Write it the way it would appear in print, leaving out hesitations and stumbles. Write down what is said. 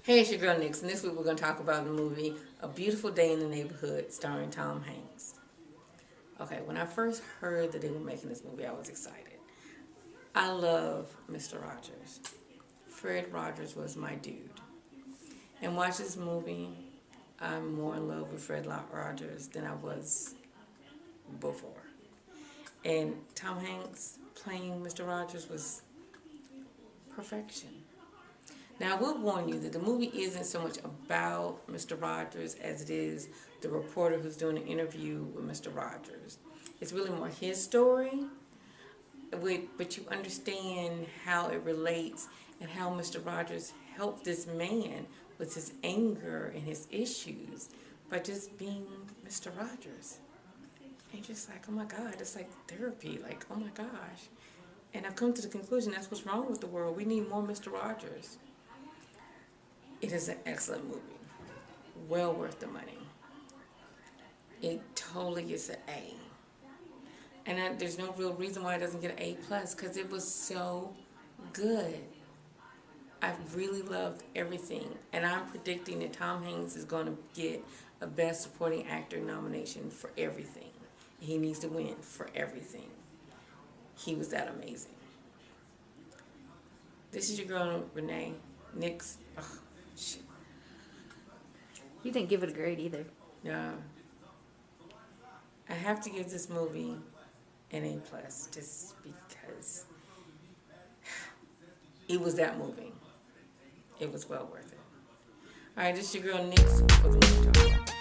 Hey, it's your girl Nix, and this week we're going to talk about the movie A Beautiful Day in the Neighborhood starring Tom Hanks. Okay, when I first heard that they were making this movie, I was excited. I love Mr. Rogers. Fred Rogers was my dude. And watch this movie, I'm more in love with Fred Rogers than I was before. And Tom Hanks playing Mr. Rogers was perfection. Now, I will warn you that the movie isn't so much about Mr. Rogers as it is the reporter who's doing an interview with Mr. Rogers. It's really more his story, but you understand how it relates and how Mr. Rogers helped this man with his anger and his issues by just being Mr. Rogers. And you're just like, oh my God, it's like therapy. Like, oh my gosh. And I've come to the conclusion that's what's wrong with the world. We need more Mr. Rogers. It is an excellent movie. Well worth the money. It totally gets an A. And there's no real reason why it doesn't get an A+, because it was so good. I really loved everything. And I'm predicting that Tom Hanks is going to get a Best Supporting Actor nomination for everything. He needs to win for everything. He was that amazing. This is your girl, Renee Nix. Ugh, shit. You didn't give it a grade either. No. I have to give this movie an A+, just because it was that moving. It was well worth it. All right, this is your girl, Nix, for the movie talk.